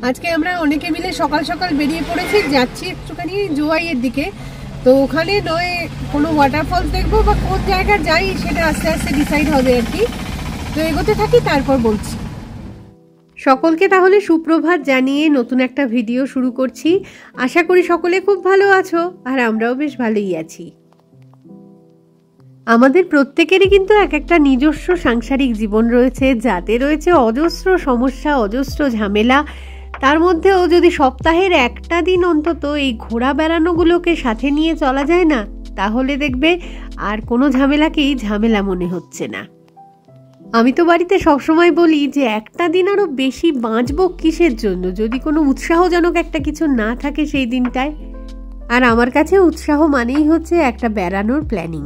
আজকে আমরা অনেকে মিলে সকাল সকাল বেরিয়ে পড়েছি, যাচ্ছি একটুখানি জোয়াইয়ের দিকে। তো ওখানে নয় কোনো ওয়াটারফল দেখবো বা কোন জায়গায় যাই সেটা আস্তে আস্তে ডিসাইড হবে আর কি। তো এগোতে থাকি, তারপর বলছি। সকলকে তাহলে সুপ্রভাত জানিয়ে নতুন একটা ভিডিও শুরু করছি। আশা করি সকলে খুব ভালো আছো, আর আমরাও বেশ ভালোই আছি। আমাদের প্রত্যেকেরই কিন্তু এক একটা নিজস্ব সাংসারিক জীবন রয়েছে, যাতে রয়েছে অজস্র সমস্যা, অজস্র ঝামেলা। তার মধ্যেও যদি সপ্তাহের একটা দিন অন্তত এই ঘোরা বেড়ানোগুলোকে সাথে নিয়ে চলা যায় না, তাহলে দেখবে আর কোনো ঝামেলাকেই ঝামেলা মনে হচ্ছে না। আমি তো বাড়িতে সবসময় বলি যে একটা দিন আরও বেশি বাঁচবো কিসের জন্য, যদি কোনো উৎসাহজনক একটা কিছু না থাকে সেই দিনটায়। আর আমার কাছে উৎসাহ মানেই হচ্ছে একটা বেড়ানোর প্ল্যানিং।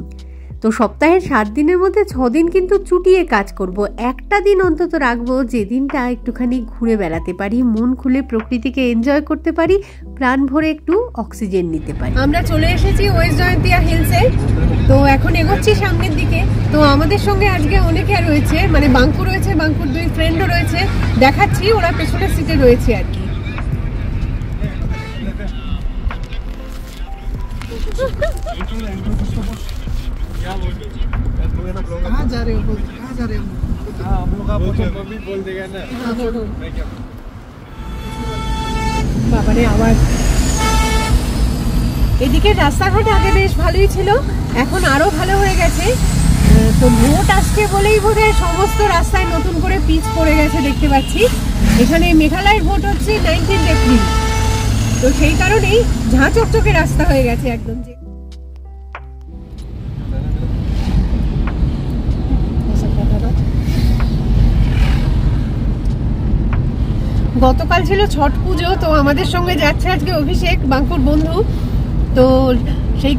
তো সপ্তাহের 7 দিনের মধ্যে 6 দিন কিন্তু চুটিয়ে কাজ করব। একটা দিন অন্তত রাখবো যে দিনটা একটুখানি ঘুরে বেড়াতে পারি, মন খুলে প্রকৃতিকে এনজয় করতে পারি, প্রাণ ভরে একটু অক্সিজেন নিতে পারি। আমরা চলে এসেছি ওয়েস্ট জয়ন্তিয়া হিলসে। তো এখন এগোচ্ছি সামনের দিকে। তো আমাদের সঙ্গে আজকে অনেকে রয়েছে, মানে বাঙ্কু রয়েছে, বাঙ্কুর 2 ফ্রেন্ডও রয়েছে, দেখাচ্ছি, ওরা পেছনের সিটে রয়েছে আর কি। कहाँ जा रहे हो? कहाँ जा रहे हो? हम लोग आप मम्मी बोल देगा ना। বাবারে আওয়াজ। এদিকে রাস্তাঘাট আগে বেশ ভালোই ছিল, এখন আরো ভালো হয়ে গেছে। তো ভোট আসছে বলেই বোধহয় সমস্ত রাস্তায় নতুন করে পিচ পড়ে গেছে দেখতে পাচ্ছি। এখানে মেঘালয়ের ভোট হচ্ছে 19 এপ্রিল, তো সেই কারণেই ঝাঁ চকচকে রাস্তা হয়ে গেছে একদম। গতকাল ছিল ছট পুজো, তো আমাদের সঙ্গে যাচ্ছে আজকে অভিষেক, বাঙ্কুর বন্ধু। তো সেই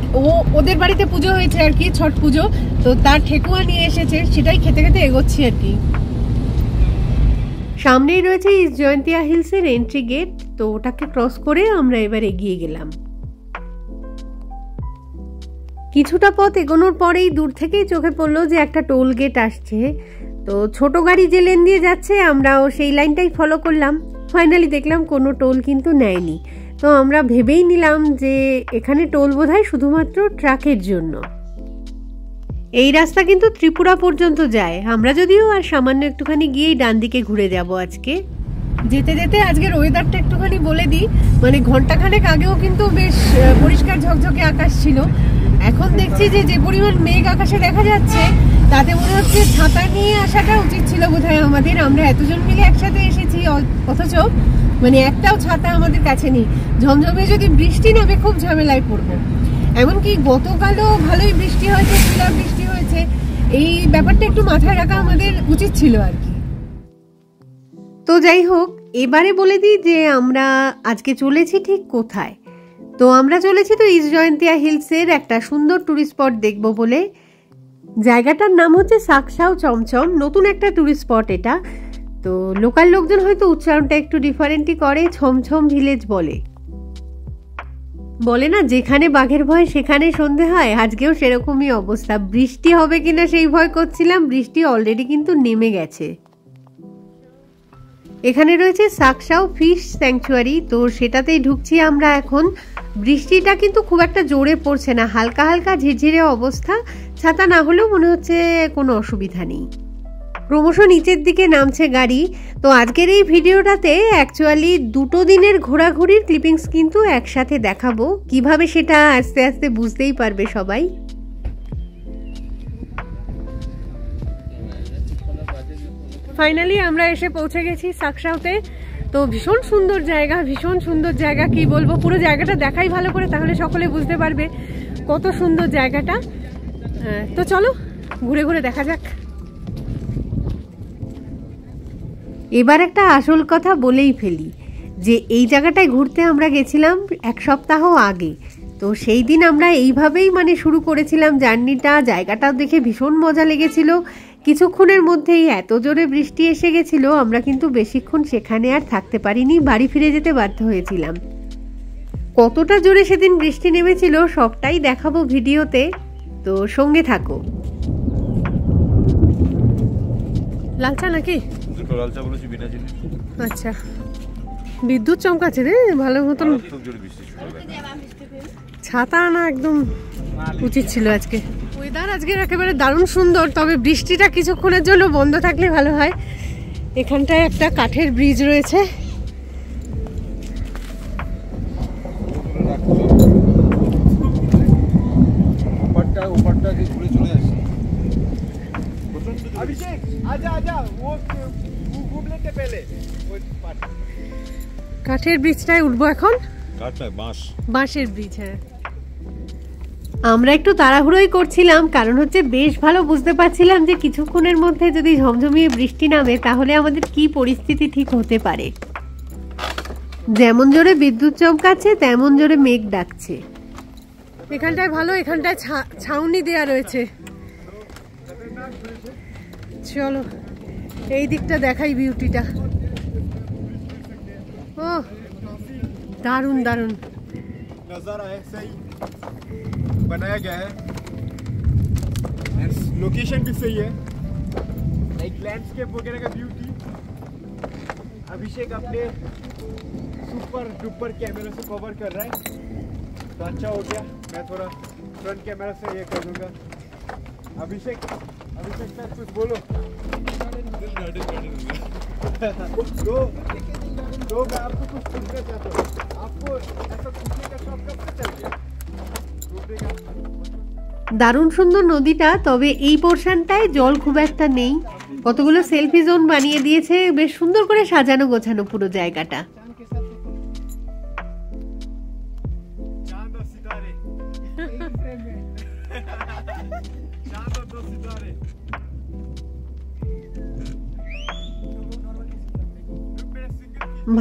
ওদের বাড়িতে পুজো হয়েছে আর কি, ছট পুজো। তো তার ঠেকুয়া নিয়ে এসেছে, সেটাই খেতে খেতে এগোচ্ছি আর কি। সামনেই রয়েছে ইস্ট জয়ন্তিয়া হিলসের এন্ট্রি গেট, তো ওটাকে ক্রস করে আমরা এবার এগিয়ে গেলাম। কিছুটা পথ এগোনোর পরেই দূর থেকেই চোখে পড়লো যে একটা টোল গেট আসছে। তো ছোট গাড়ি যে লেন দিয়ে যাচ্ছে, আমরাও সেই লাইনটাই ফলো করলাম। ফাইনালি দেখলাম কোনো টোল কিন্তু নেয়নি। তো আমরা ভেবেই নিলাম যে এখানে টোল বোধহয় শুধুমাত্র ট্রাকের জন্য। এই রাস্তা কিন্তু ত্রিপুরা পর্যন্ত যায়। আমরা যদিও আর সামান্য একটুখানি গিয়েই ডান দিকে ঘুরে যাব আজকে। যেতে যেতে আজকের ওয়েদারটা একটুখানি বলে দিই, মানে ঘন্টাখানেক আগেও কিন্তু বেশ পরিষ্কার ঝকঝকে আকাশ ছিল। এখন দেখছি যে পরিমাণ মেঘ আকাশে দেখা যাচ্ছে, তাতে মনে হচ্ছে ছাতা নিয়ে আসাটা উচিত ছিল বোধহয় আমাদের। আমরা এতজন মিলে একসাথে এসেছি, অথচ মানে একটাও ছাতা আমাদের কাছে নেই। ঝমঝমে যদি বৃষ্টি নামে খুব ঝামেলায় পড়বো। এমনকি গতকালও ভালোই বৃষ্টি হয়েছে, শিলা বৃষ্টি হয়েছে। এই ব্যাপারটা একটু মাথায় রাখা আমাদের উচিত ছিল আর কি। তো যাই হোক, এবারে বলে দিই যে আমরা আজকে চলেছি ঠিক কোথায়। তো আমরা চলেছি তো ইস্ট জয়ন্তিয়া হিলসের একটা সুন্দর টুরিস্ট স্পট দেখবো বলে। জায়গাটার নাম হচ্ছে সাকসাও চমচম, নতুন একটা টুরিস্ট স্পট এটা। তো লোকাল লোকজন হয়তো উচ্চারণটা একটু ডিফারেন্টই করে, ছমছম ভিলেজ বলে না, যেখানে বাঘের ভয় সেখানে সন্ধে হয়। আজকেও সেরকমই অবস্থা। বৃষ্টি হবে কিনা সেই ভয় করছিলাম, বৃষ্টি অলরেডি কিন্তু নেমে গেছে। এখানে রয়েছে সাকসাও ফিশ স্যাংচুয়ারি, তো সেটাতেই ঢুকছি আমরা এখন। বৃষ্টিটা কিন্তু খুব একটা জোরে পড়ছে না, হালকা হালকা ঝিরঝিরে অবস্থা। ছাতা না হলেও মনে হচ্ছে কোনো অসুবিধা নেই। ক্রমশ নিচের দিকে নামছে গাড়ি। তো আজকের এই ভিডিওটাতে অ্যাকচুয়ালি 2 দিনের ঘোরাঘুরির ক্লিপিংস কিন্তু একসাথে দেখাবো। কিভাবে সেটা আস্তে আস্তে বুঝতেই পারবে সবাই। ফাইনালি আমরা এসে পৌঁছে গেছি সাকসাওতে। তো ভীষণ সুন্দর জায়গা, ভীষণ সুন্দর জায়গা, কি বলবো। পুরো জায়গাটা দেখাই ভালো করে, তাহলে সকলে বুঝতে পারবে কত সুন্দর জায়গাটা। তো চলো ঘুরে ঘুরে দেখা যাক। এবার একটা আসল কথা বলেই ফেলি যে এই জায়গাটায় ঘুরতে আমরা গেছিলাম 1 সপ্তাহ আগে। তো সেই দিন আমরা এইভাবেই শুরু করেছিলাম জার্নিটা। জায়গাটাও দেখে ভীষণ মজা লেগেছিল। কিছুক্ষণের মধ্যেই এত জোরে বৃষ্টি এসে গেছিল, আমরা কিন্তু বেশিক্ষণ সেখানে আর থাকতে পারিনি, বাড়ি ফিরে যেতে বাধ্য হয়েছিলাম। কতটা জোরে সেদিন বৃষ্টি নেমেছিল সবটাই দেখাবো ভিডিওতে, তো সঙ্গে থাকো। লাল চা নাকি? আচ্ছা, বিদ্যুৎ চমকাচ্ছে রে ভালো মতন। ছাতা আনা একদম উচিত ছিল আজকে। ওয়েদার আজকের একেবারে দারুণ সুন্দর, তবে বৃষ্টিটা কিছুক্ষণের জন্য বন্ধ থাকলে ভালো হয়। এখানটায় একটা কাঠের ব্রিজ রয়েছে। কাঠের ব্রিজটায় উঠবো এখন। বাঁশের ব্রিজ। হ্যাঁ, আমরা একটু তাড়াহুড়োই করছিলাম, কারণ হচ্ছে বেশ ভালো বুঝতে পারছিলাম যে কিছুক্ষণের মধ্যে যদি ঝমঝমিয়ে বৃষ্টি নামে তাহলে আমাদের কি পরিস্থিতি ঠিক হতে পারে। যেমন জোরে বিদ্যুৎ চমকাচ্ছে তেমন জোরে মেঘ ডাকছে। এখানটায় ভালো, এখানটায় ছাউনি দেয়া রয়েছে। চলো এই দিকটা দেখাই বিউটিটা। ও दारुण दारुण नजारा है, सही बनाया गया है। लोकेशन भी सही है, एक लैंडस्केप वगैरह का ब्यूटी। अभिषेक अपने सुपर डुपर कैमरे से कवर कर रहा है, तो अच्छा हो गया। मैं थोड़ा फ्रंट कैमरा से ये कर दूंगा। अभिषेक सर कुछ बोलो। तो मैं आपको कुछ पूछना चाहता हूँ, आपको ऐसा पूछने का शौक कब से चल गया? দারুণ সুন্দর নদীটা, তবে এই পোর্শনটায় জল খুব একটা নেই। কতগুলো সেলফি জোন বানিয়ে দিয়েছে, বেশ সুন্দর করে সাজানো গোছানো পুরো জায়গাটা।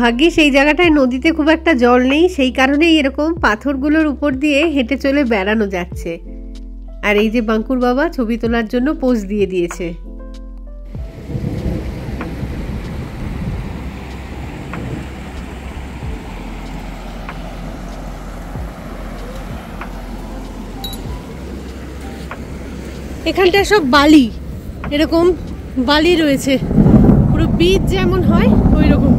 ভাগ্যে সেই জায়গাটায় নদীতে খুব একটা জল নেই, সেই কারণেই এরকম পাথরগুলোর উপর দিয়ে হেঁটে চলে বেড়ানো যাচ্ছে। আর এই যে বাঙ্কুর বাবা ছবি তোলার জন্য পোজ দিয়ে দিয়েছে। এখানটায় সব বালি, এরকম বালি রয়েছে, পুরো বিচ যেমন হয় ওই রকম।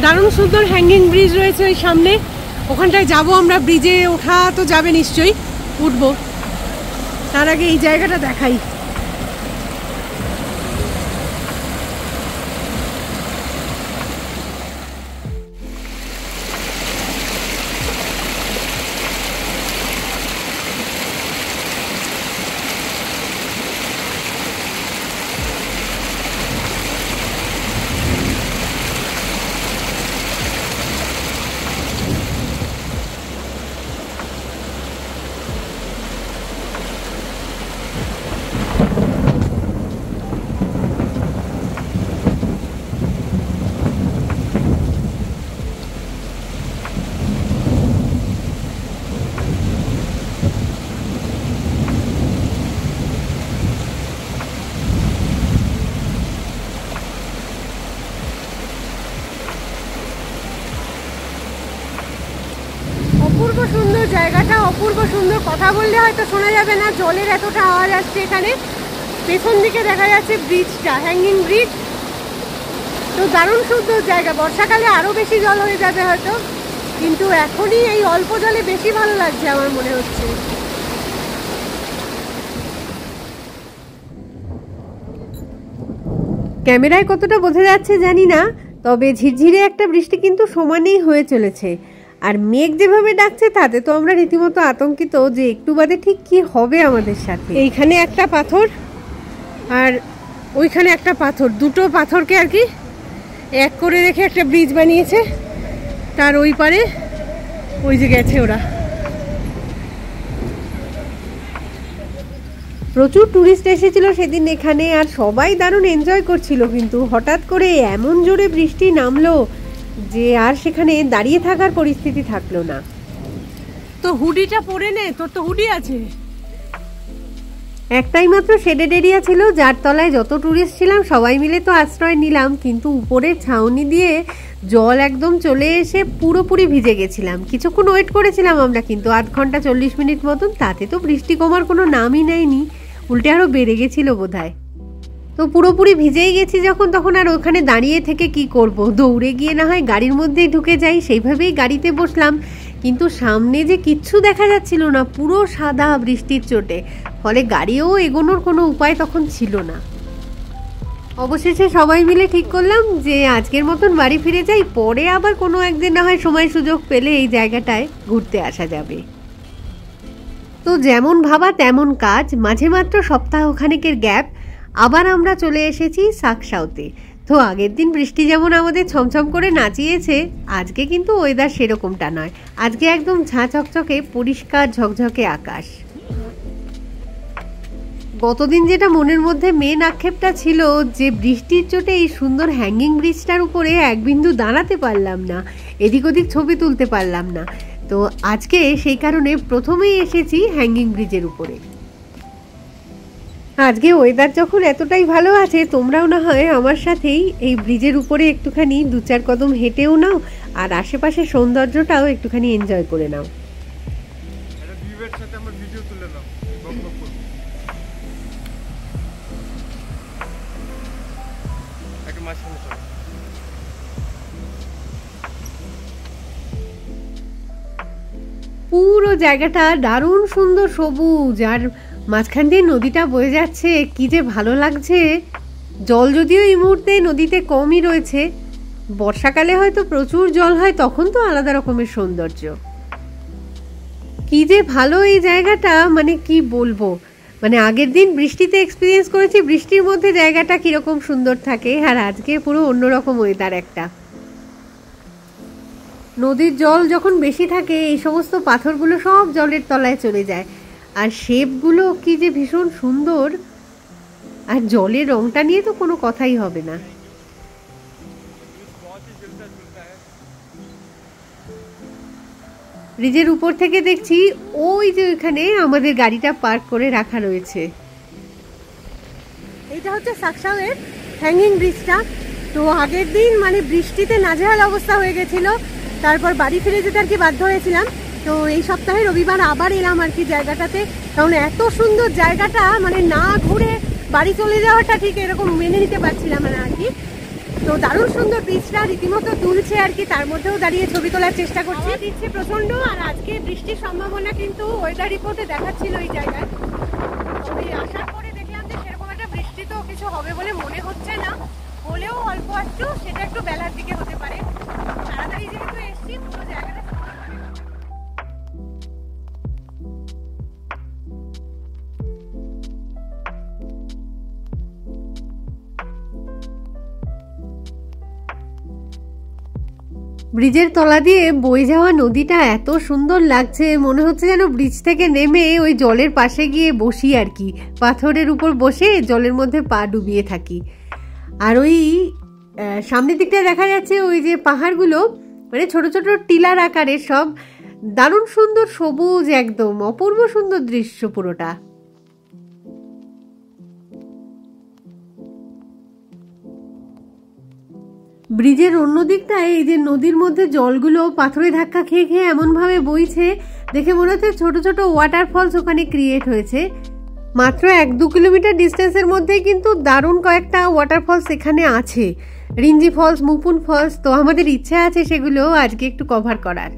দারুণ সুন্দর হ্যাঙ্গিং ব্রিজ রয়েছে ওই সামনে, ওখানটায় যাবো আমরা। ব্রিজে ওঠা তো যাবে নিশ্চয়ই, উঠবো। তার আগে এই জায়গাটা দেখাই। অপূর্ব সুন্দর জায়গাটা, অপূর্ব সুন্দর। কথা বললে হয়তো শোনা যাবে না, জলের এতটা আওয়াজ আসছে এখানে। পেছন দিকে দেখা যাচ্ছে ব্রিজটা, হ্যাঙ্গিং ব্রিজ। তো দারুণ সুন্দর জায়গা। বর্ষাকালে আরো বেশি জল হয়ে যাবে হয়তো, কিন্তু এখনই এই অল্প জলে বেশি ভালো লাগছে আমার মনে হচ্ছে। ক্যামেরায় কতটা বোঝা যাচ্ছে জানি না, তবে ঝিরঝিরে একটা বৃষ্টি কিন্তু সমানেই হয়ে চলেছে। আর মেঘ যেভাবে ডাকছে তাতে তো আমরা রীতিমতো আতঙ্কিত যে একটু বাদে ঠিক কি হবে আমাদের সাথে। এইখানে একটা পাথর আর ওইখানে একটা পাথর, দুটো পাথরকে আর কি এক করে রেখে একটা ব্রিজ বানিয়েছে। তার ওই পারে ওই যে গেছে ওরা। প্রচুর টুরিস্ট এসেছিল সেদিন এখানে, আর সবাই দারুণ এনজয় করছিল, কিন্তু হঠাৎ করে এমন জোরে বৃষ্টি নামলো যে আর সেখানে দাঁড়িয়ে থাকার পরিস্থিতি থাকলো না। তো হুডিটা পরে নে, তোর তো হুডি আছে। একটাই মাত্র শেডেড এরিয়া ছিল, যার তলায় যত টুরিস্ট ছিলাম সবাই মিলে তো আশ্রয় নিলাম, কিন্তু উপরের ছাউনি দিয়ে জল একদম চলে এসে পুরোপুরি ভিজে গেছিলাম। কিছুক্ষণ ওয়েট করেছিলাম আমরা, কিন্তু আধ ঘন্টা 40 মিনিট মতন, তাতে তো বৃষ্টি কমার কোনো নামই নেয়নি, উল্টে আরও বেড়ে গেছিল বোধহয়। তো পুরোপুরি ভিজেই গেছি যখন, তখন আর ওখানে দাঁড়িয়ে থেকে কি করব, দৌড়ে গিয়ে না হয় গাড়ির মধ্যেই ঢুকে যাই, সেইভাবেই গাড়িতে বসলাম। কিন্তু সামনে যে কিচ্ছু দেখা যাচ্ছিল না, পুরো সাদা বৃষ্টির চোটে, ফলে গাড়িও এগোনোর কোনো উপায় তখন ছিল না। অবশেষে সবাই মিলে ঠিক করলাম যে আজকের মতন বাড়ি ফিরে যাই, পরে আবার কোনো একদিন না হয় সময় সুযোগ পেলে এই জায়গাটায় ঘুরতে আসা যাবে। তো যেমন ভাবা তেমন কাজ, মাঝে মাত্র সপ্তাহখানেকের গ্যাপ আবার আমরা চলে এসেছি সাকসাউতে। তো আগের দিন বৃষ্টি যেমন আমাদের ছমছম করে নাচিয়েছে, আজকে কিন্তু ওয়েদার সেরকমটা নয়, আজকে একদম ঝাঁ চকচকে পরিষ্কার ঝকঝকে আকাশ। গতদিন যেটা মনের মধ্যে মেন আক্ষেপটা ছিল যে বৃষ্টির চোটে এই সুন্দর হ্যাঙ্গিং ব্রিজটার উপরে এক বিন্দু দাঁড়াতে পারলাম না, এদিক ওদিক ছবি তুলতে পারলাম না। তো আজকে সেই কারণে প্রথমেই এসেছি হ্যাঙ্গিং ব্রিজের উপরে। আজকে ওয়েদার যখন এতটাই ভালো আছে, তোমরাও না হয় আমার সাথেই এই ব্রিজের উপরে একটুখানি 2-4 কদম হেঁটেও নাও, আর আশেপাশের সৌন্দর্যটাও একটুখানি এনজয় করে নাও। পুরো জায়গাটা দারুণ সুন্দর সবুজ, আর মাঝখান দিয়ে নদীটা বয়ে যাচ্ছে, কি যে ভালো লাগছে। জল যদিও এই মুহূর্তে নদীতে কমই রয়েছে, বর্ষাকালে হয়তো প্রচুর জল হয়, তখন তো আলাদা রকমের সৌন্দর্য। কি যে ভালো এই জায়গাটা, মানে কি বলবো, মানে আগের দিন বৃষ্টিতে এক্সপিরিয়েন্স করেছি বৃষ্টির মধ্যে জায়গাটা কিরকম সুন্দর থাকে, আর আজকে পুরো অন্যরকম ওয়েদার একটা। নদীর জল যখন বেশি থাকে এই সমস্ত পাথরগুলো সব জলের তলায় চলে যায়, আর শেপগুলো কি যে ভীষণ সুন্দর, আর জলের রংটা নিয়ে তো কোনো কথাই হবে না। ব্রিজের উপর থেকে দেখছি ওই যে ওইখানে আমাদের গাড়িটা পার্ক করে রাখা রয়েছে। এটা হচ্ছে সাকসাউয়ের হ্যাঙ্গিং ব্রিজটা। তো আগের দিন মানে বৃষ্টিতে নাজেহাল অবস্থা হয়ে গেছিল, তারপর বাড়ি ফিরে যেতে আর কি বাধ্য হয়েছিলাম। তো এই সপ্তাহে রবিবার আবার এলাম আর কি জায়গাটাতে, কারণ এত সুন্দর জায়গাটা, মানে না ঘুরে বাড়ি চলে যাওয়াটা ঠিক এরকম মেনে নিতে পারছিলাম না আর কি। তো দারুণ সুন্দর বীজটা রীতিমতো তুলছে আর কি, তার মধ্যেও দাঁড়িয়ে ছবি তোলার চেষ্টা করছি। দিচ্ছে প্রচন্ড, আর আজকে বৃষ্টির সম্ভাবনা কিন্তু ওয়েদার রিপোর্টে দেখাচ্ছিল এই জায়গায়। তবে আসার পরে দেখলাম যে সেরকম একটা বৃষ্টি তো কিছু হবে বলে মনে হচ্ছে না, হলেও অল্প একটু, সেটা একটু বেলার দিকে হতে পারে। তাড়াতাড়ি যেহেতু এসছি পুরো জায়গাটা ব্রিজের তলা দিয়ে বয়ে যাওয়া নদীটা এত সুন্দর লাগছে, মনে হচ্ছে যেন ব্রিজ থেকে নেমে ওই জলের পাশে গিয়ে বসি আর কি, পাথরের উপর বসে জলের মধ্যে পা ডুবিয়ে থাকি। আর ওই সামনের দিকটা দেখা যাচ্ছে ওই যে পাহাড়গুলো, মানে ছোট ছোট টিলার আকারের সব, দারুণ সুন্দর সবুজ, একদম অপূর্ব সুন্দর দৃশ্য পুরোটা। ব্রিজের অন্য দিকটায় এই যে নদীর মধ্যে জলগুলো পাথরে ধাক্কা খেয়ে খেয়ে এমনভাবে বইছে, দেখে মনে হচ্ছে ছোট ছোট ওয়াটারফলস ওখানে ক্রিয়েট হয়েছে। মাত্র 1-2 কিলোমিটার ডিস্টেন্সের মধ্যেই কিন্তু দারুণ কয়েকটা ওয়াটারফলস এখানে আছে, রিঞ্জি ফলস, মুপুন ফলস। তো আমাদের ইচ্ছা আছে সেগুলো আজকে একটু কভার করার।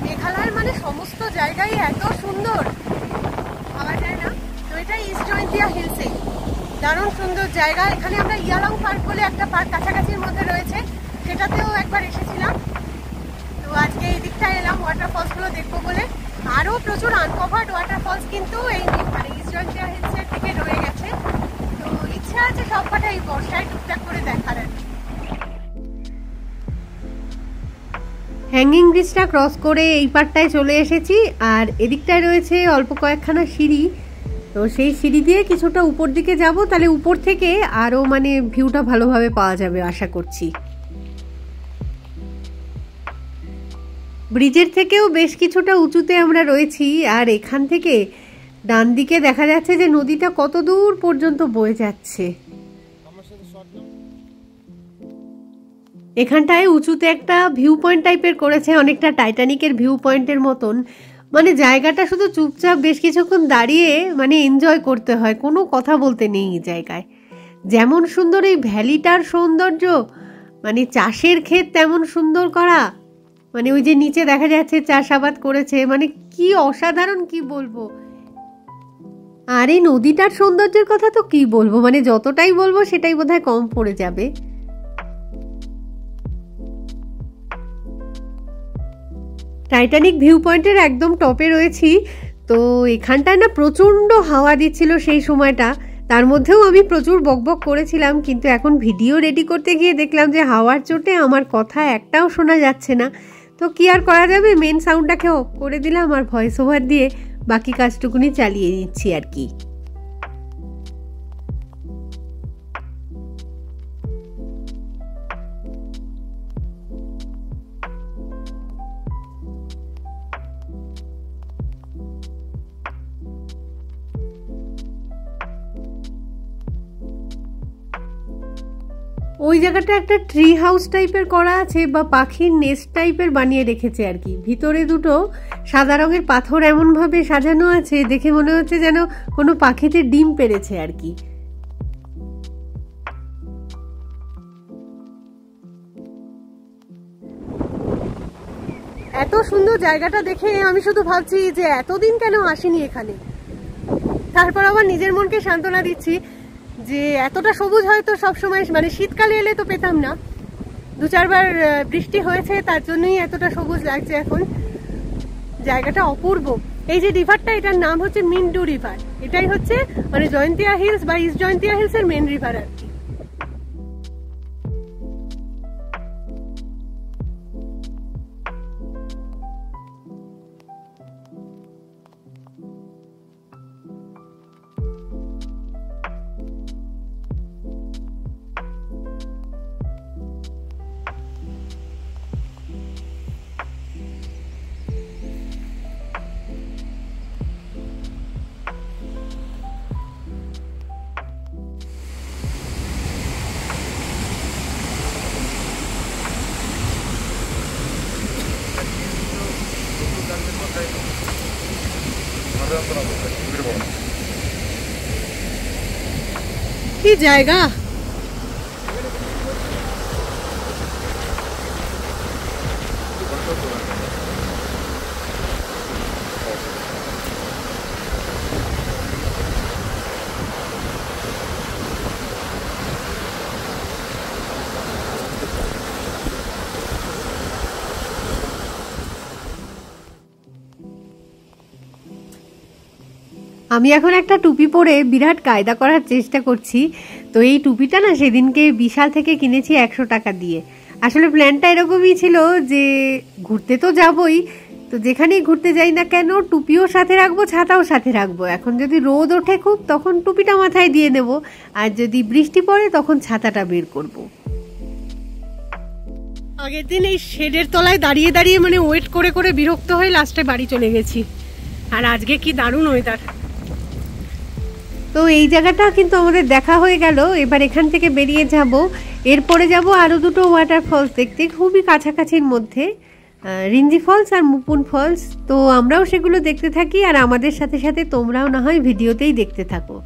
মেঘালয়ের মানে সমস্ত জায়গায় এত সুন্দর, ভাবা যায় না। তো এটা ইস্ট জয়ন্তিয়া হিলসে দারুণ সুন্দর জায়গা। এখানে আমরা ইয়ালং পার্ক বলে একটা পার্ক কাছাকাছির মধ্যে রয়েছে, সেটাতেও একবার এসেছিলাম। তো আজকে এই দিকটা এলাম ওয়াটারফলস গুলো দেখবো বলে। আরো প্রচুর আনকভার্ড ওয়াটারফলস কিন্তু এই মানে ইস্ট জয়ন্তিয়া হিলসের দিকে রয়ে গেছে। তো ইচ্ছা আছে সবকটা এই বর্ষায় টুকটাক করে দেখার। হ্যাঙ্গিং ব্রিজটা ক্রস করে এই পারটায় চলে এসেছি, আর এদিকটায় রয়েছে অল্প কয়েকখানা সিঁড়ি। তো সেই সিঁড়ি দিয়ে কিছুটা উপর দিকে যাব, তাহলে উপর থেকে আরও মানে ভিউটা ভালোভাবে পাওয়া যাবে আশা করছি। ব্রিজের থেকেও বেশ কিছুটা উঁচুতে আমরা রয়েছি, আর এখান থেকে ডান দিকে দেখা যাচ্ছে যে নদীটা কত দূর পর্যন্ত বয়ে যাচ্ছে। এখানটায় উঁচুতে একটা ভিউ পয়েন্ট টাইপের করেছে, অনেকটা টাইটানিকের ভিউ পয়েন্টের মতন। মানে জায়গাটা শুধু চুপচাপ বেশ কিছুক্ষণ দাঁড়িয়ে মানে এনজয় করতে হয়, কোনো কথা বলতে নেই এই জায়গায়। যেমন সুন্দর এই ভ্যালিটার সৌন্দর্য, মানে চাষের ক্ষেত তেমন সুন্দর করা, মানে ওই যে নিচে দেখা যাচ্ছে চাষাবাদ করেছে, মানে কি অসাধারণ, কি বলবো। আর এই নদীটার সৌন্দর্যের কথা তো কি বলবো, মানে যতটাই বলবো সেটাই বোধহয় কম পড়ে যাবে। টাইটানিক ভিউ পয়েন্টের একদম টপে রয়েছি। তো এখানটায় না প্রচণ্ড হাওয়া দিচ্ছিল সেই সময়টা, তার মধ্যেও আমি প্রচুর বকবক করেছিলাম, কিন্তু এখন ভিডিও রেডি করতে গিয়ে দেখলাম যে হাওয়ার চোটে আমার কথা একটাও শোনা যাচ্ছে না। তো কি আর করা যাবে, মেন সাউন্ডটাকে অফ করে দিলাম আর ভয়েস ওভার দিয়ে বাকি কাজটুকুনি চালিয়ে নিচ্ছি আর কি। ওই জায়গাটা একটা ট্রি হাউস টাইপের করা আছে, বা পাখির নেস্ট টাইপের বানিয়ে রেখেছে আর কি। ভিতরে দুটো সাদা রঙের পাথর এমনভাবে সাজানো আছে, দেখে মনে হচ্ছে যেন কোনো পাখিতে ডিম পেড়েছে আর কি। এত সুন্দর জায়গাটা দেখে আমি শুধু ভাবছি যে এতদিন কেন আসিনি এখানে। তারপর আবার নিজের মনকে সান্ত্বনা দিচ্ছি যে এতটা সবুজ হয়তো সবসময়, মানে শীতকালে এলে তো পেতাম না। 2-4 বার বৃষ্টি হয়েছে, তার জন্যই এতটা সবুজ লাগছে এখন। জায়গাটা অপূর্ব। এই যে রিভারটা, এটার নাম হচ্ছে মিন্টু রিভার। এটাই হচ্ছে মানে জয়ন্তিয়া হিলস বা ইস্ট জয়ন্তিয়া হিলস এর মেন রিভার আর কি। কি জায়গা! আমি এখন একটা টুপি পরে বিরাট কায়দা করার চেষ্টা করছি। তো এই টুপিটা না সেদিনকে বিশাল থেকে কিনেছি 100 টাকা দিয়ে। আসলে প্ল্যানটা এরকমই ছিল যে ঘুরতে তো যাবই, তো যেখানেই ঘুরতে যাই না কেন টুপিও সাথে রাখবো, ছাতাও সাথে রাখবো। এখন যদি রোদ ওঠে খুব তখন টুপিটা মাথায় দিয়ে নেব, আর যদি বৃষ্টি পড়ে তখন ছাতাটা বের করব। আগের দিন এই শেডের তলায় দাঁড়িয়ে দাঁড়িয়ে মানে ওয়েট করে করে বিরক্ত হয়ে লাস্টে বাড়ি চলে গেছি। আর আজকে কি দারুণ ওয়েদার। তো এই জায়গাটা কিন্তু আমাদের দেখা হয়ে গেল। এবার এখান থেকে বেরিয়ে যাব, এরপরে যাব আরও দুটো ওয়াটারফলস দেখতে, খুবই কাছাকাছির মধ্যে, রিঞ্জি ফলস আর মুপুন ফলস। তো আমরাও সেগুলো দেখতে থাকি, আর আমাদের সাথে সাথে তোমরাও না হয় ভিডিওতেই দেখতে থাকো।